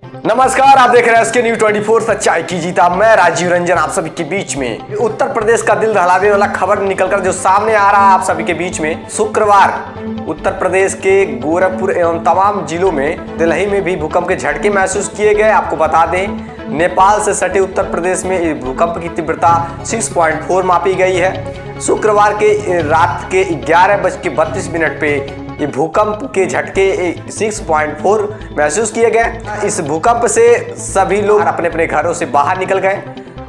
नमस्कार, आप देख रहे हैं एसके न्यूज 24 सच्चाई की जीता। मैं राजीव रंजन आप सभी के बीच में। उत्तर प्रदेश का दिल दहला देने वाला खबर निकलकर जो सामने आ रहा है आप सभी के बीच में। शुक्रवार उत्तर प्रदेश के गोरखपुर एवं तमाम जिलों में दिल्ली में भी भूकंप के झटके महसूस किए गए। आपको बता दें, नेपाल से सटे उत्तर प्रदेश में भूकंप की तीव्रता 6.4 मापी गई है। शुक्रवार के रात के 11:32 पे ये भूकंप के झटके 6.4 महसूस किए गए। इस भूकंप से सभी लोग अपने अपने घरों से बाहर निकल गए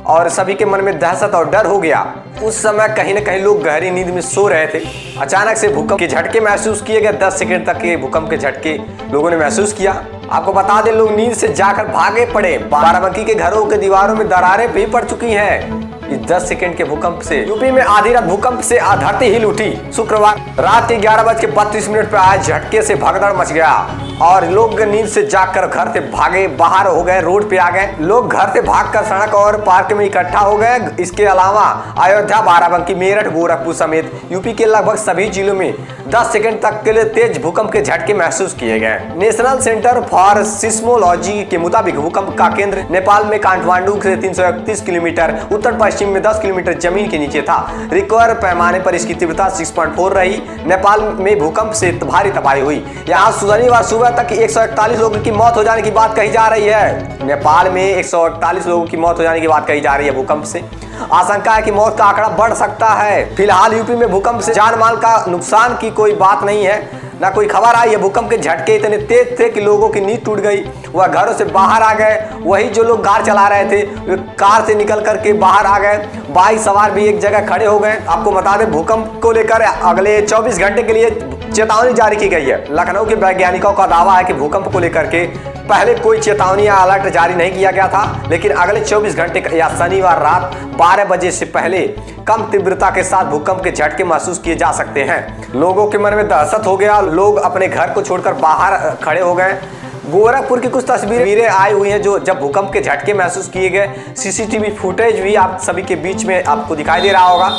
और सभी के मन में दहशत और डर हो गया। उस समय कहीं न कहीं लोग गहरी नींद में सो रहे थे। अचानक से भूकंप के झटके महसूस किए गए। 10 सेकंड तक के भूकंप के झटके लोगों ने महसूस किया। आपको बता दें, लोग नींद से जाकर भागे पड़े। बाराबंकी के घरों के दीवारों में दरारें भी पड़ चुकी हैं। इस 10 सेकंड के भूकंप से यूपी में आधी रात भूकंप से धरती हिल उठी। शुक्रवार रात के 11:32 पे आए झटके से भगदड़ मच गया और लोग नींद से जागकर घर से भागे बाहर हो गए, रोड पे आ गए। लोग घर से भागकर सड़क और पार्क में इकट्ठा हो गए। इसके अलावा अयोध्या, बाराबंकी, मेरठ, गोरखपुर समेत यूपी के लगभग सभी जिलों में 10 सेकंड तक के लिए तेज भूकंप के झटके महसूस किए गए। नेशनल सेंटर फॉर सिस्मोलॉजी के मुताबिक भूकंप का केंद्र नेपाल में काठमांडू से 331 किलोमीटर उत्तर पश्चिम में 10 किलोमीटर जमीन के नीचे था। रिक्टर पैमाने पर इसकी तीव्रता 6.4 रही। नेपाल में भूकंप से भारी तबाही हुई। यहाँ शनिवार सुबह तक 141 लोगों की मौत हो जाने की बात कही जा रही है। नेपाल में 141 लोगों की मौत हो जाने की बात कही जा रही है। भूकंप से आशंका है कि मौत का आंकड़ा बढ़ सकता है। फिलहाल यूपी में भूकंप से जान माल का नुकसान की कोई बात नहीं है, ना कोई खबर आई है। भूकंप के झटके इतने तेज थे कि लोगों की नींद टूट गई, वह घरों से बाहर आ गए। वही जो लोग कार चला रहे थे वे कार से निकल करके बाहर आ गए। बाइक सवार भी एक जगह खड़े हो गए। आपको बता दें, भूकंप को लेकर अगले 24 घंटे के लिए चेतावनी जारी की गई है। लखनऊ के वैज्ञानिकों का दावा है कि भूकंप को लेकर के पहले कोई चेतावनी या अलर्ट जारी नहीं किया गया था, लेकिन अगले 24 घंटे या शनिवार रात 12 बजे से पहले कम तीव्रता के साथ भूकंप के झटके महसूस किए जा सकते हैं। लोगों के मन में दहशत हो गया। लोग अपने घर को छोड़कर बाहर खड़े हो गए। गोरखपुर की कुछ तस्वीरें आई हुई हैं जो जब भूकंप के झटके महसूस किए गए। सीसीटीवी फुटेज भी आप सभी के बीच में आपको दिखाई दे रहा होगा।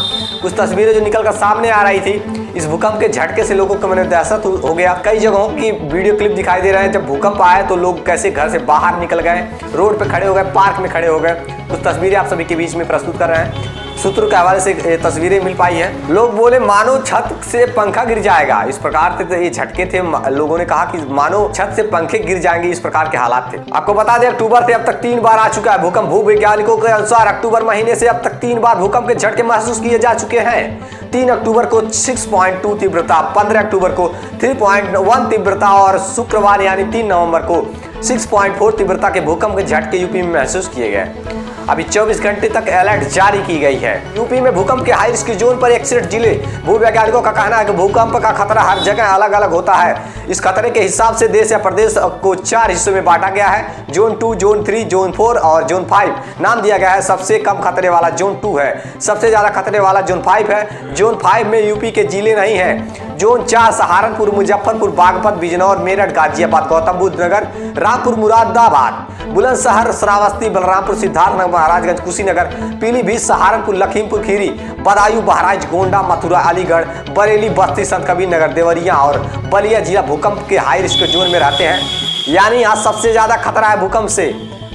कुछ तस्वीरें जो निकलकर सामने आ रही थी। इस भूकंप के झटके से लोगों के मन में दहशत हो गया। कई जगहों की वीडियो क्लिप दिखाई दे रहे हैं। जब भूकंप आया तो लोग कैसे घर से बाहर निकल गए, रोड पे खड़े हो गए, पार्क में खड़े हो गए। कुछ तस्वीरें आप सभी के बीच में प्रस्तुत कर रहे हैं। सूत्रों के हवाले से तस्वीरें मिल पाई हैं। लोग बोले मानो छत से पंखा गिर जाएगा। इस प्रकार से ये झटके थे। लोगों ने कहा कि मानो छत से पंखे गिर जाएंगे, इस प्रकार के हालात थे। आपको बता दें, अक्टूबर से अब तक 3 बार आ चुका है भूकंप। भूवैज्ञानिकों के अनुसार अक्टूबर महीने से अब तक 3 बार भूकंप के झटके महसूस किए जा चुके हैं। 3 अक्टूबर को 6.2 तीव्रता, 15 अक्टूबर को 3.1 तीव्रता और शुक्रवार यानी 3 नवंबर को 6.4 तीव्रता के भूकंप के झटके यूपी में महसूस किए गए। अभी 24 घंटे तक अलर्ट जारी की गई है। यूपी में भूकंप के हाई रिस्क जोन पर 61 जिले। भूवैज्ञानिकों का कहना है कि भूकंप का खतरा हर जगह अलग अलग होता है। इस खतरे के हिसाब से देश या प्रदेश को 4 हिस्सों में बांटा गया है। जोन 2, जोन 3, जोन 4 और जोन 5 नाम दिया गया है। सबसे कम खतरे वाला जोन 2 है। सबसे ज्यादा खतरे वाला जोन 5 है। जोन 5 में यूपी के जिले नहीं है। जोन 4 सहारनपुर, मुजफ्फरपुर, बागपत, बिजनौर, मेरठ, गाजियाबाद, गौतम बुद्ध नगर, रामपुर, मुरादाबाद, बुलंदशहर, श्रावस्ती, बलरामपुर, सिद्धार्थनगर, महाराजगंज, कुशीनगर, पीलीभीत, सहारनपुर, लखीमपुर खीरी, बदायूं, बहराइच, गोंडा, मथुरा, अलीगढ़, बरेली, बस्ती, संत कबीर नगर, देवरिया और बलिया जिला भूकंप के हाई रिस्क जोन में रहते हैं। यानी यहाँ सबसे ज्यादा खतरा है भूकंप से।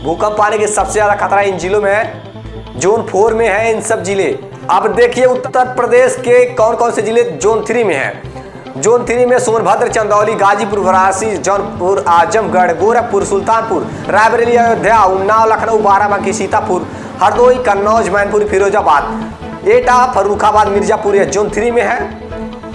भूकंप आने के सबसे ज्यादा खतरा इन जिलों में है। जोन 4 में है इन सब जिले। अब देखिए उत्तर प्रदेश के कौन कौन से जिले जोन 3 में है। जोन 3 में सोनभद्र, चंदौली, गाजीपुर, वाराणसी, जौनपुर, आजमगढ़, गोरखपुर, सुल्तानपुर, रायबरेली, अयोध्या, उन्नाव, लखनऊ, बाराबंकी, सीतापुर, हरदोई, कन्नौज, मैनपुरी, फिरोजाबाद, एटा, फर्रुखाबाद, मिर्जापुर ये जोन 3 में है।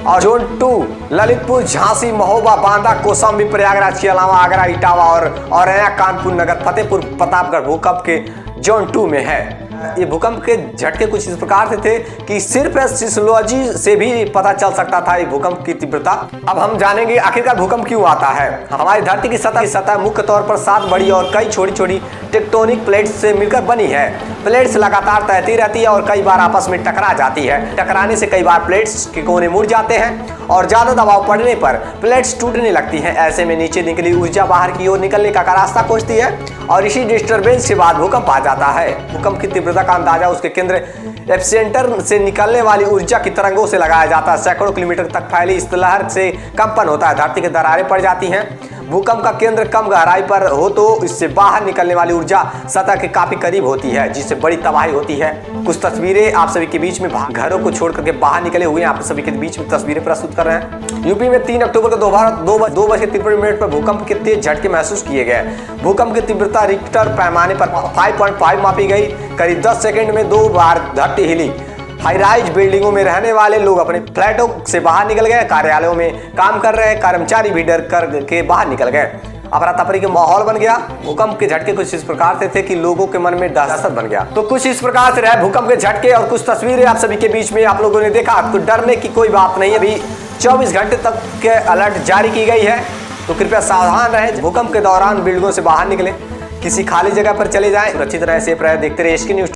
और जोन 2 ललितपुर, झांसी, महोबा, बांदा, कौशाम्बी, प्रयागराज के अलावा आगरा, इटावा और औरैया, कानपुर नगर, फतेहपुर, प्रतापगढ़ भूकंप के जोन 2 में है। ये भूकंप के झटके कुछ इस प्रकार से थे कि सिर्फ सिस्मोलॉजी से भी पता चल सकता था ये भूकंप की तीव्रता। अब हम जानेंगे आखिरकार भूकंप क्यों आता है। हमारी धरती की सतह मुख्य तौर पर 7 बड़ी और कई छोटी छोटी टेक्टोनिक प्लेट्स से मिलकर बनी है। प्लेट्स लगातार तैरती रहती है और कई बार आपस में टकरा जाती है। टकराने से कई बार प्लेट्स के कोने मुड़ जाते हैं और ज्यादा दबाव पड़ने पर प्लेट्स टूटने लगती हैं। ऐसे में नीचे निकली ऊर्जा बाहर की ओर निकलने का रास्ता खोजती है और इसी डिस्टरबेंस के बाद भूकंप आ जाता है। भूकंप की तीव्रता का अंदाजा उसके केंद्र एपिसेंटर से निकलने वाली ऊर्जा की तरंगों से लगाया जाता है। सैकड़ों किलोमीटर तक फैली इस लहर से कंपन होता है। धरती की दरारें पड़ जाती हैं। भूकंप का केंद्र कम गहराई पर हो तो इससे बाहर निकलने वाली ऊर्जा सतह के काफी करीब होती है, जिससे बड़ी तबाही होती है। कुछ तस्वीरें आप सभी के बीच में घरों को छोड़ करके बाहर निकले हुए आप सभी के बीच में तस्वीरें प्रस्तुत कर रहे हैं। यूपी में 3 अक्टूबर को दोपहर 2:53 पर भूकंप के तेज झटके महसूस किए गए। भूकंप की तीव्रता रिक्टर पैमाने पर 5.5 मापी गई। करीब 10 सेकंड में 2 बार धरती हिली। हाई राइज बिल्डिंगों में रहने वाले लोग अपने फ्लैटों से बाहर निकल गए। कार्यालयों में काम कर रहे कर्मचारी भी डर कर के बाहर निकल गए। अफरा तफरी का माहौल बन गया। भूकंप के झटके कुछ इस प्रकार से थे कि लोगों के मन में दहशत बन गया। तो कुछ इस प्रकार से रहे भूकंप के झटके और कुछ तस्वीरें आप सभी के बीच में आप लोगों ने देखा। तो डरने की कोई बात नहीं है। अभी 24 घंटे तक के अलर्ट जारी की गई है, तो कृपया सावधान रहें। भूकंप के दौरान बिल्डिंगों से बाहर निकले, किसी खाली जगह पर चले जाएं, सुरक्षित रहे, सेफ रहे। देखते रहे इसकी न्यूज।